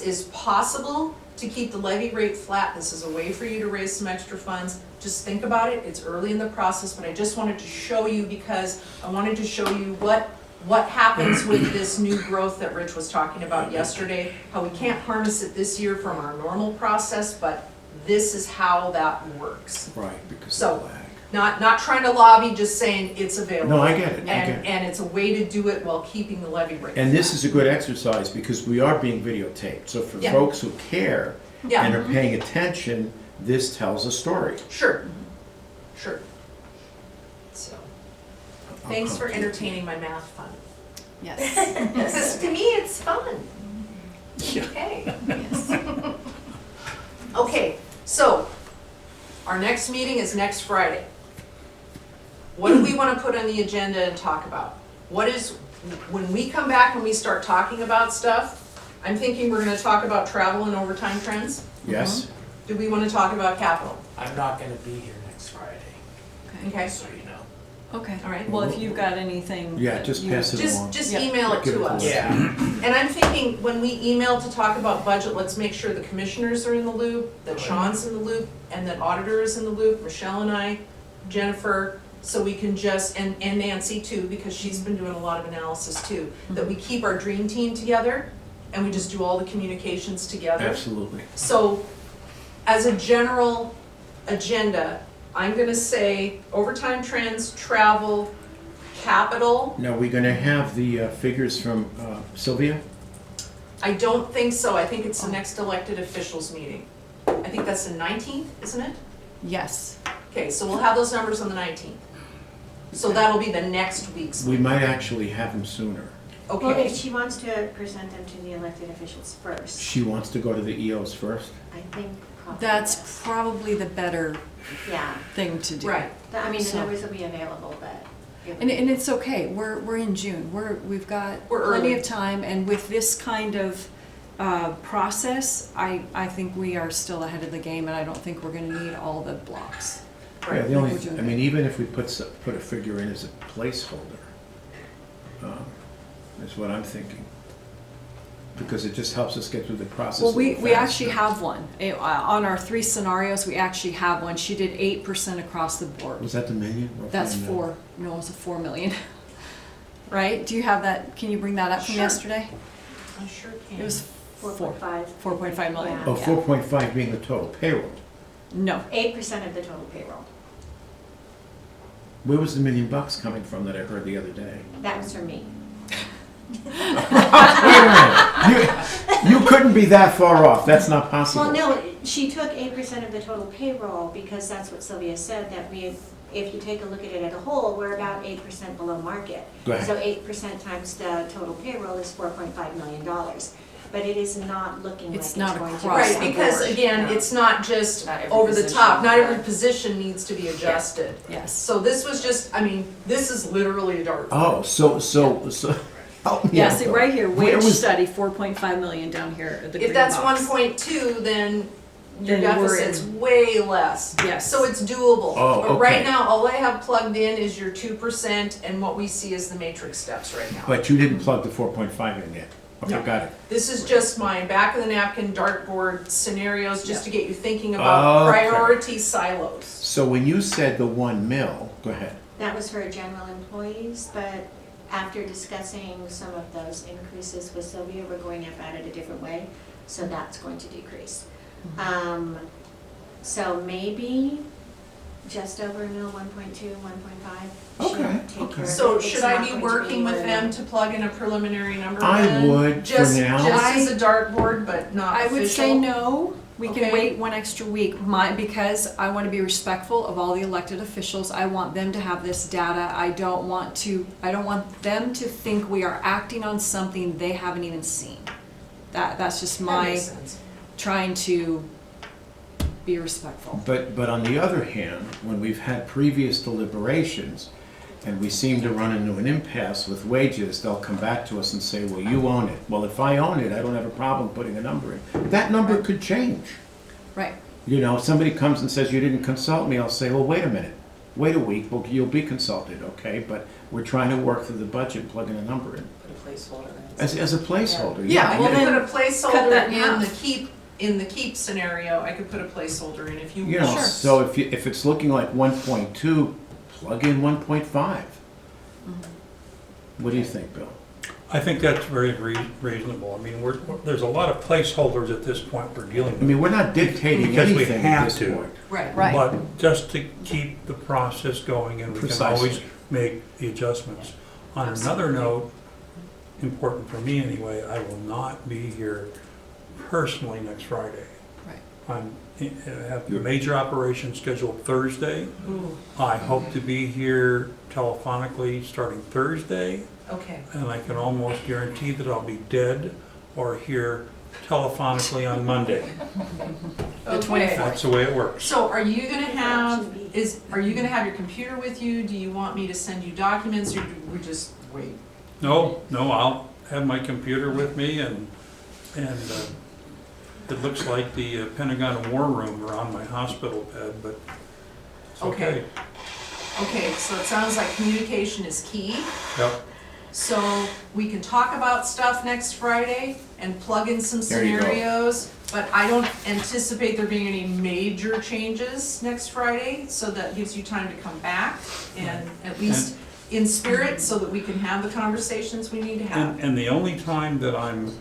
is possible to keep the levy rate flat. This is a way for you to raise some extra funds. Just think about it. It's early in the process, but I just wanted to show you because I wanted to show you what happens with this new growth that Rich was talking about yesterday, how we can't harness it this year from our normal process, but this is how that works. Right, because So, of the lag. Not trying to lobby, just saying it's available. No, I get it, I get it. And it's a way to do it while keeping the levy rate. And this is a good exercise because we are being videotaped. So for Yeah. folks who care and Yeah, are paying attention, this tells a story. sure, sure. So, I'll thanks come for to you. entertaining my math fun. Yes, Because to me, it's fun. Yeah. Okay. yes. Okay, so, our next meeting is next Friday. What do we wanna put on the agenda and talk about? When we come back and we start talking about stuff, I'm thinking we're gonna talk about travel and overtime trends. Yes? Do we wanna talk about capital? I'm not gonna be here next Friday, Okay, so you know. Okay. all right. Well, if you've got anything. Yeah, that just you- pass it along. Just Yeah. email it Give it to to us. us. Yeah, And I'm thinking, when we email to talk about budget, let's make sure the commissioners are in the loop, that Sean's in the loop, and that auditor is in the loop, Michelle and I, Jennifer, so we can just, and Nanci too, because she's been doing a lot of analysis too, that we keep our dream team together, and we just do all the communications together. Absolutely. So, as a general agenda, I'm gonna say overtime trends, travel, capital. Now, we're gonna have the figures from Sylvia? I don't think so, I think it's the next elected officials meeting. I think that's the 19th, isn't it? Yes, Okay, so we'll have those numbers on the 19th. So that'll be the next week's, We might actually have them sooner. Well, okay? if she wants to present them to the elected officials first, She wants to go to the EOs first? I think probably. that's yes. probably the better Yeah, thing to do. Right, I mean, the So- numbers will be available, but. it And, would- and it's okay, we're in June, we've got We're plenty early. of time, and with this kind of process, I think we are still ahead of the game, and I don't think we're gonna need all the blocks. Yeah, the We're only, doing I mean, even if we put a figure in as a placeholder, is what I'm thinking. Because it just helps us get through the process a Well, little we actually faster. have one. On our 3 scenarios, we actually have one. She did 8% across the board. Was that the million? or That's 5 million? 4, no, it's a 4 million. Right? Do you have that, can you bring that up from Sure. yesterday? I sure can. It was 4.5. 4.5 million. Oh, Yeah. 4.5 being the total payroll. No, 8% of the total payroll. Where was the $1 million coming from that I heard the other day? That was from me. You couldn't be that far off, that's not possible. Well, no, she took 8% of the total payroll because that's what Sylvia said, that if you take a look at it as a whole, we're about 8% below market. Go ahead. So 8% times the total payroll is $4.5 million. But it is not looking like It's it's not going to be. across Right, the because board. again, it's not just Not every over the position. top, not every position needs to be adjusted. yes. So this was just, I mean, this is literally a dart. Oh, so, help me Yeah, out, see, though. right here, Where wage was- study, 4.5 million down here at the green If that's box. 1.2, then your Then we're deficit's in. way less. Yes. So it's doable. Oh, But right okay. now, all I have plugged in is your 2% and what we see as the matrix steps right now. But you didn't plug the 4.5 in yet. Okay, No. got it. This is just my back of the napkin dartboard scenarios, just to get you thinking Okay. about priority silos. So when you said the 1 mil, go ahead. That was for general employees, but after discussing some of those increases with Sylvia, we're going about it a different way, so that's going to decrease. So maybe just over a mil, 1.2, 1.5. Okay, Take okay. care of So it. should It's I not be going to working with where- them to plug in a preliminary number I then? would for Just now. as a dartboard, but not I official? would say no. We can Okay. wait one extra week, because I want to be respectful of all the elected officials. I want them to have this data. I don't want them to think we are acting on something they haven't even seen. That's just That my makes sense. trying to be respectful. But on the other hand, when we've had previous deliberations and we seem to run into an impasse with wages, they'll come back to us and say, well, you own it. Well, if I own it, I don't have a problem putting a number in. That number could change. Right. You know, if somebody comes and says, you didn't consult me, I'll say, well, wait a minute. Wait a week, well, you'll be consulted, okay? But we're trying to work through the budget, plugging a number in. Put a placeholder in. As a placeholder, Yeah, yeah. well, then then put a cut placeholder that in in half. the keep scenario, I could put a placeholder in if you You know, wish. so if it's looking like 1.2, plug in 1.5. What do you think, Bill? I think that's very reasonable. I mean, there's a lot of placeholders at this point we're dealing I with. mean, we're not dictating Because we anything at have this to. point. Right. Right. But just to keep the process going, and we can Precisely. always make the adjustments. On another Absolutely. note, important for me anyway, I will not be here personally next Friday. Right. I have a major operation scheduled Thursday. Ooh, I hope to be here telephonically starting Thursday, okay. and I can almost guarantee that I'll be dead or here telephonically on Monday. The Okay. 24th. That's the way it works. So are you gonna have your computer with you? Do you want me to send you documents or do we just wait? No, I'll have my computer with me, and it looks like the Pentagon War Room around my hospital bed, but it's okay. Okay, so it sounds like communication is key. Yep. So we can talk about stuff next Friday and plug in some There you go. scenarios, but I don't anticipate there being any major changes next Friday, so that gives you time to come back and at least in spirit, so that we can have the conversations we need to have. And the only time that I'm,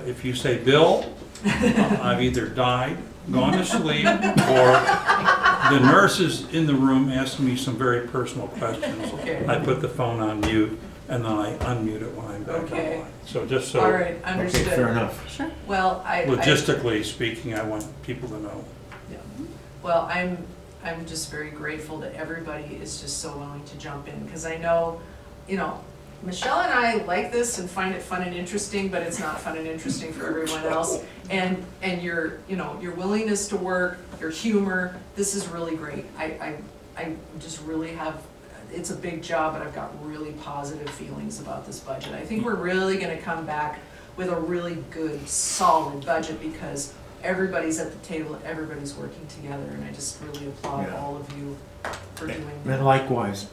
if you say, Bill, I've either died, gone to sleep, or the nurse is in the room asking me some very personal questions. Okay. I put the phone on mute, and then I unmute it when I'm back Okay. online. So just so, All right, Okay, fair understood. enough. Sure. Well, logistically speaking, I want people to know. Well, I'm just very grateful that everybody is just so willing to jump in, because I know, Michelle and I like this and find it fun and interesting, but it's not fun and interesting for everyone else. And your willingness to work, your humor, this is really great. I just really have, it's a big job, but I've got really positive feelings about this budget. I think we're really gonna come back with a really good, solid budget, because everybody's at the table, everybody's working together, and I just really applaud Yeah. all of you for doing And that. likewise,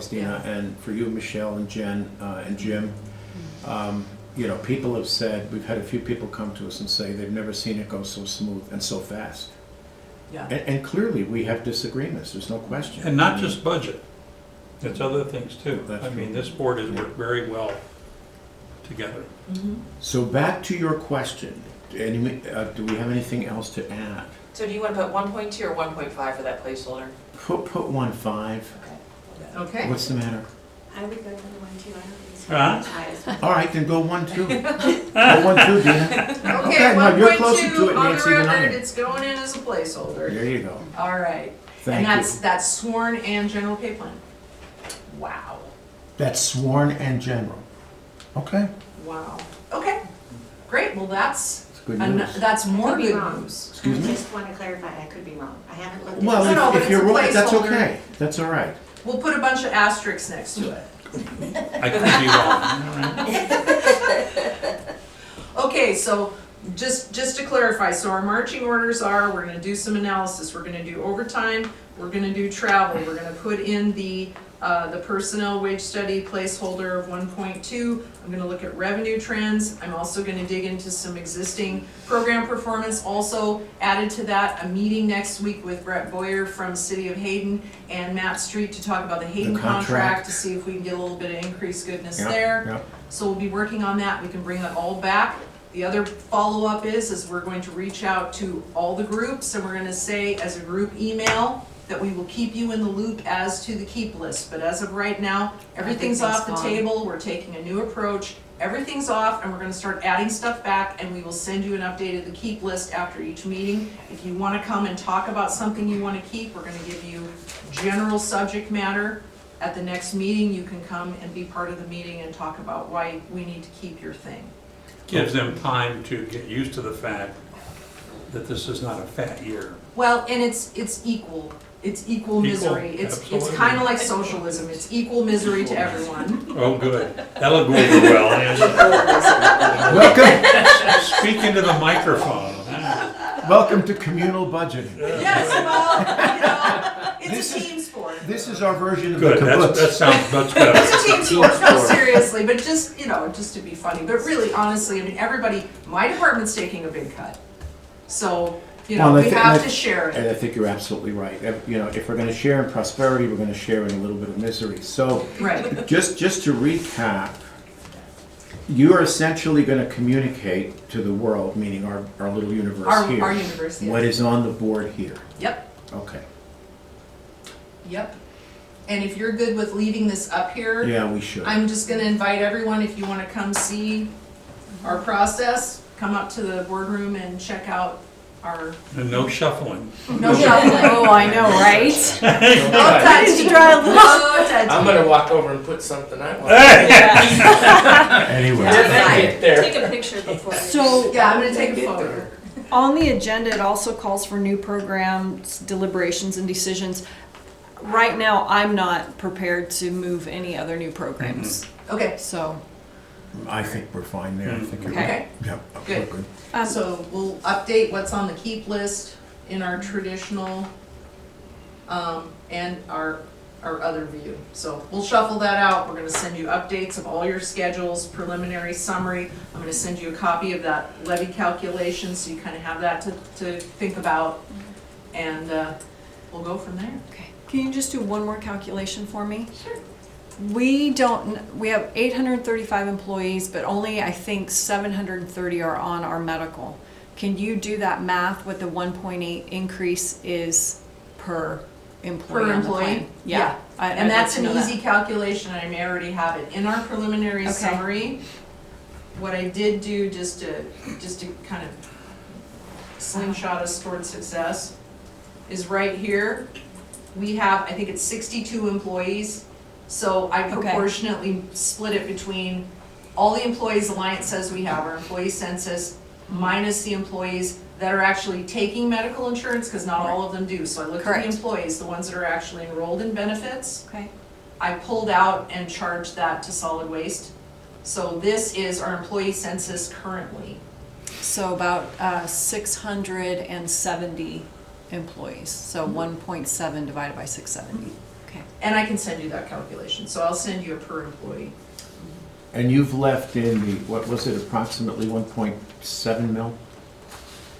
Dena, and for you, Michelle and Jen, and Jim. You know, people have said, we've had a few people come to us and say they've never seen it go so smooth and so fast. Yeah, And clearly, we have disagreements, there's no question. And not just budget, it's other things too. That's I mean, true. this board has worked very well together. So back to your question, do we have anything else to add? So do you want to put 1.2 or 1.5 for that placeholder? Put 1.5. okay. What's the matter? I would go for the 1, 2, I don't think it's Huh? as high as one. All right, then go 1.2. Go 1.2, Dena. Okay, no, you're closer to 1.2 it, on the Nancy, than I record, am. it's going in as a placeholder. There you go. All right, Thank and you. that's sworn and general pay plan. Wow, That's sworn and general. Okay. wow. Okay, great, well, that's, It's good news. that's more Could be good wrong. news. Excuse me? I just want to clarify, I could be wrong. I haven't looked at Well, this. No, but if it's you're a wrong, that's placeholder. okay. That's all right. We'll put a bunch of asterisks next to it. I could be wrong. Okay, so just to clarify, so our marching orders are, we're gonna do some analysis, we're gonna do overtime, we're gonna do travel, we're gonna put in the personnel wage study placeholder of 1.2. I'm gonna look at revenue trends. I'm also gonna dig into some existing program performance. Also added to that, a meeting next week with Brett Boyer from City of Hayden and Matt Street to talk about the Hayden The contract. contract, to see if we can get a little bit of increased goodness Yeah, there. yeah. So we'll be working on that, we can bring that all back. The other follow-up is we're going to reach out to all the groups, and we're gonna say as a group email that we will keep you in the loop as to the keep list. But as of right now, everything's off the Everything's gone. table, we're taking a new approach, everything's off, and we're gonna start adding stuff back, and we will send you an update of the keep list after each meeting. If you wanna come and talk about something you wanna keep, we're gonna give you general subject matter. At the next meeting, you can come and be part of the meeting and talk about why we need to keep your thing. Gives them time to get used to the fact that this is not a fat year. Well, and it's equal misery. It's absolutely. kind of like socialism, it's equal misery to everyone. Oh, good. That'll go over well. Welcome, Speak into the microphone. welcome to communal budgeting. Yes, well, it's This a is- team sport. This is our version of the Good, that kibbutz. sounds much better. It's a team sport, no, seriously, but just to be funny, but really, honestly, I mean, everybody, my department's taking a big cut. So, Well, I we think- have to share And it. I think you're absolutely right. If we're gonna share in prosperity, we're gonna share in a little bit of misery. So, Right, just to recap, you are essentially gonna communicate to the world, meaning our little universe our here, university, what is on the board here. yep, Okay. yep. And if you're good with leaving this up here, Yeah, we should. I'm just gonna invite everyone, if you wanna come see our process, come up to the boardroom and check out our, And no shuffling. no shuffling. Oh, I know, right? No I touching. need to try a little. No touching. I'm gonna walk over and put something I want. Anyway. Get there. Take a picture before. So, Yeah, I'm gonna take a photo. on the agenda, it also calls for new programs, deliberations, and decisions. Right now, I'm not prepared to move any other new programs, Okay, so. I think we're fine there. I think you're Okay. right. Yep, Good. we're good. so we'll update what's on the keep list in our traditional, and our other view. So we'll shuffle that out, we're gonna send you updates of all your schedules, preliminary summary. I'm gonna send you a copy of that levy calculation, so you kinda have that to think about, and, we'll go from there. Okay. Can you just do one more calculation for me? Sure. We have 835 employees, but only, I think, 730 are on our medical. Can you do that math, what the 1.8 increase is per employee Per on the employee? plan? Yeah. And I'd like that's to an know that. easy calculation, I may already have it. In our preliminary Okay. summary, what I did do, just to kind of slingshot us towards success, is right here, we have, I think it's 62 employees, so I Okay. proportionately split it between all the employees Alliance says we have, our employee census, minus the employees that are actually taking medical insurance, because not all of them do. So I looked at Correct. the employees, the ones that are actually enrolled in benefits. Okay, I pulled out and charged that to solid waste. So this is our employee census currently. So about 670 employees, so 1.7 divided by 670. Okay. And I can send you that calculation, so I'll send you a per employee. And you've left in the, what was it, approximately 1.7 mil?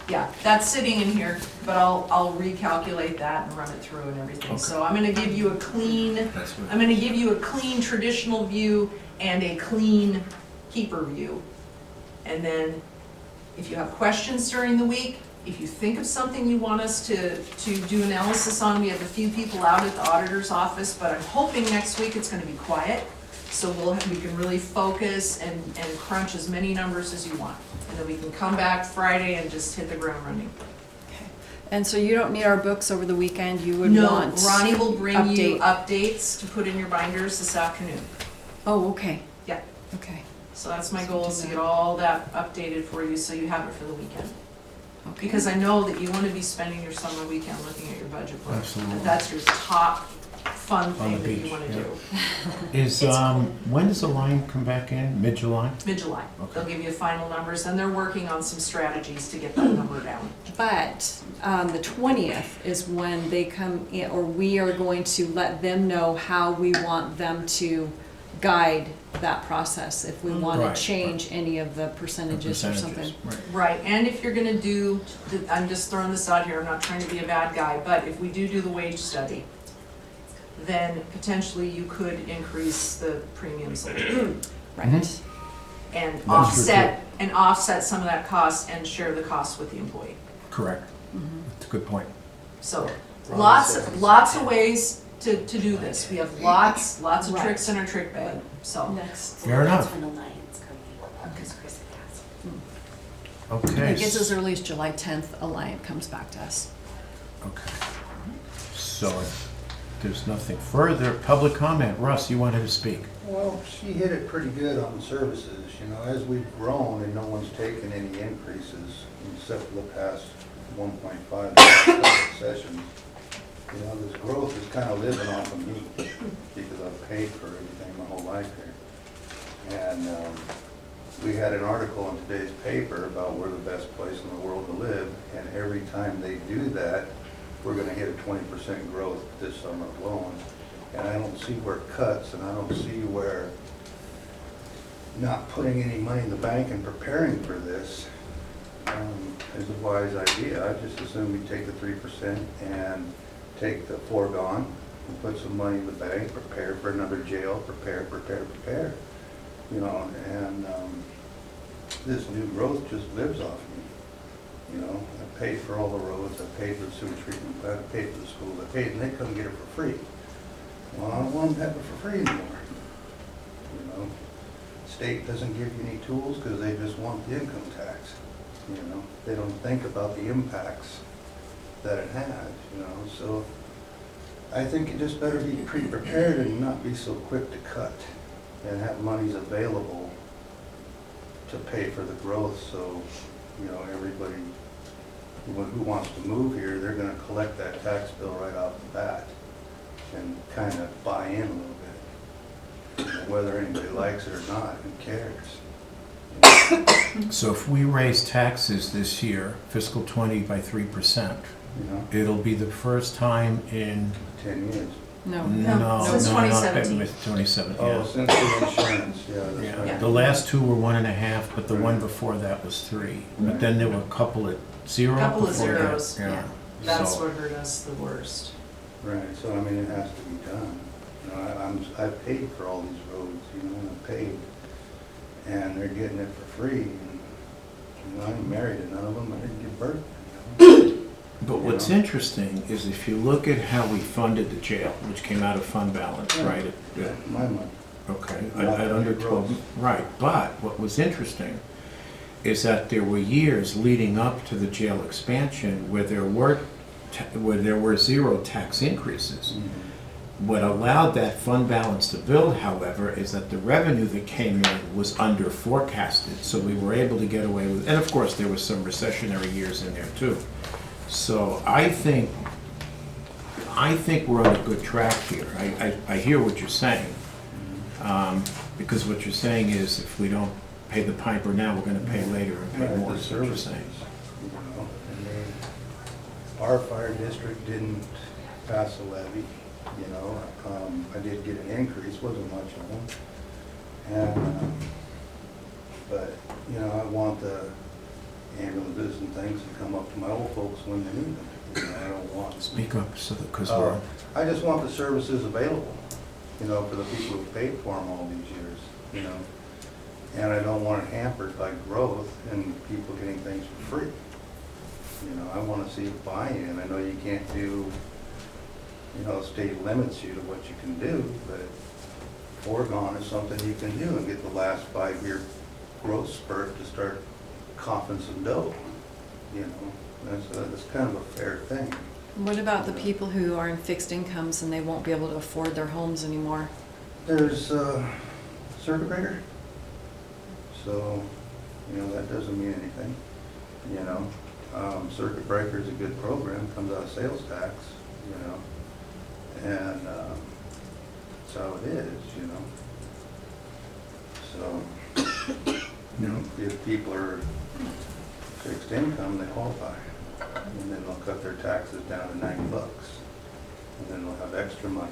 Yeah, that's sitting in here, but I'll recalculate that and run it through and everything. Okay. So I'm gonna give you a clean, That's what- I'm gonna give you a clean traditional view and a clean keeper view. And then, if you have questions during the week, if you think of something you want us to do analysis on, we have a few people out at the auditor's office, but I'm hoping next week it's gonna be quiet. So we can really focus and crunch as many numbers as you want. And then we can come back Friday and just hit the ground running. And so you don't need our books over the weekend, you would No, want Ronnie will bring you update. updates to put in your binders this afternoon. Oh, okay. Yeah. Okay, So that's my So goal, do is to that. get all that updated for you, so you have it for the weekend. okay. Because I know that you wanna be spending your summer weekend looking at your budget book. Absolutely. And that's your top fun On thing the that you beach, wanna yeah. do, Is, when does the line come back in? Mid-July? mid-July. Okay. They'll give you final numbers, and they're working on some strategies to get that number down. But the 20th is when they come in, or we are going to let them know how we want them to guide that process, if we want Right, to change any of the percentages or something. Right. Right, and if you're gonna do, I'm just throwing this out here, I'm not trying to be a bad guy, but if we do the wage study, then potentially you could increase the premiums a little bit Right. and That's true, offset some of that cost and share the cost with the employee. Correct. Mhm. That's a good point. So, Ron lots says- of ways to do this. We have lots of Right. tricks in our trick bag, so. Next. Fair enough. When the lion's coming, because Chris has. Okay. I guess as early as July 10th, Alliant comes back to us. Okay. So if there's nothing further, public comment. Russ, you wanted to speak? Well, she hit it pretty good on the services, you know, as we've grown and no one's taken any increases except for the past 1.5 sessions. You know, this growth is kind of living off of me because I've paid for everything my whole life here. And we had an article in today's paper about we're the best place in the world to live, and every time they do that, we're gonna hit a 20% growth this summer alone. And I don't see where it cuts, and I don't see where not putting any money in the bank and preparing for this is a wise idea. I just assume we take the 3% and take the foregone and put some money in the bank, prepare for another jail, prepare. You know, and this new growth just lives off me. You know, I paid for all the roads, I paid for the sewage treatment plant, I paid for the schools, I paid, and they couldn't get it for free. Well, I don't want them to have it for free anymore. You know, state doesn't give you any tools because they just want the income tax. You know, they don't think about the impacts that it has, you know, so I think you just better be pre-prepared and not be so quick to cut and have monies available to pay for the growth, so, you know, everybody who wants to move here, they're gonna collect that tax bill right off the bat and kind of buy in a little bit. You know, whether anybody likes it or not, who cares? So if we raise taxes this year, fiscal 20 by 3%, You know, it'll be the first time in, 10 years. No. Since no, not 2017. with 27, Oh, yeah. since the insurance, yeah, that's Yeah, right. the last two were 1.5, but the one before that was 3. But then there were a couple at 0 Couple of before that. zeros, yeah. That's So- what hurt us the worst. Right, so I mean, it has to be done. You know, I've paid for all these roads, you know, I've paid, and they're getting it for free. And, you know, I ain't married to none of them, I didn't give birth. You know? But what's interesting is if you look at how we funded the jail, which came out of fund balance, right? My money. Okay, Not at under the 12, gross. right, but what was interesting is that there were years leading up to the jail expansion where there were 0 tax increases. What allowed that fund balance to build, however, is that the revenue that came in was under forecasted, so we were able to get away with, and of course, there was some recessionary years in there too. So I think we're on a good track here. I hear what you're saying. Because what you're saying is if we don't pay the piper now, we're gonna pay later and pay Right, more, the is what you're services, saying. you know, and our fire district didn't pass a levy, you know. I did get an increase, wasn't much of one. And, but, you know, I want the ambulances and things to come up to my old folks when they need them. You know, I don't want. Speak up, so that, because we're, I just want the services available, you know, for the people who paid for them all these years, you know. And I don't want it hampered by growth and people getting things for free. You know, I wanna see buy-in. I know you can't do, you know, state limits you to what you can do, but foregone is something you can do and get the last 5-year growth spurt to start coughing some dough, you know. That's kind of a fair thing. What about the people who are in fixed incomes and they won't be able to afford their homes anymore? There's circuit breaker, so, you know, that doesn't mean anything, you know. Circuit breaker is a good program, comes out of sales tax, you know, and that's how it is, you know. So, you know, if people are fixed income, they qualify, and then they'll cut their taxes down to $90, and then they'll have extra money,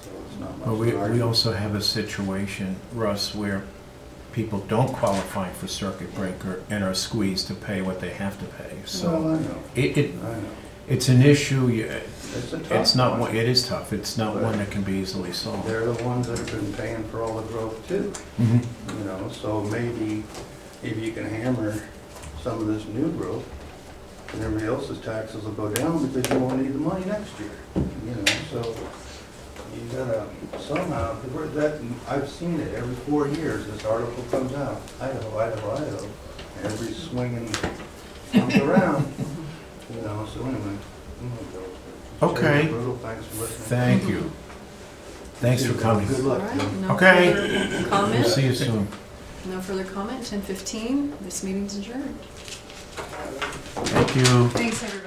so it's not much. well, we argue. also have a situation, Russ, where people don't qualify for circuit breaker and are squeezed to pay what they have to pay, Well, so I know, it, I know. it's an issue, It's a tough it's not, one. it is tough, it's not one that can be easily solved. They're the ones that have been paying for all the growth too, Mhm. you know, so maybe if you can hammer some of this new growth, and everybody else's taxes will go down because you won't need the money next year, you know, so you gotta somehow, I've seen it every 4 years, this article comes out, Idaho, Idaho, Idaho, and every swinging comes around, you know, so anyway. I'm gonna go. Okay. Brutal, thanks for listening. Thank you. Thanks for coming. Good All luck, right, Jim. no Okay. further We'll comment? see you soon. No further comment, 10:15, this meeting's adjourned. Thank you. Thanks, everybody.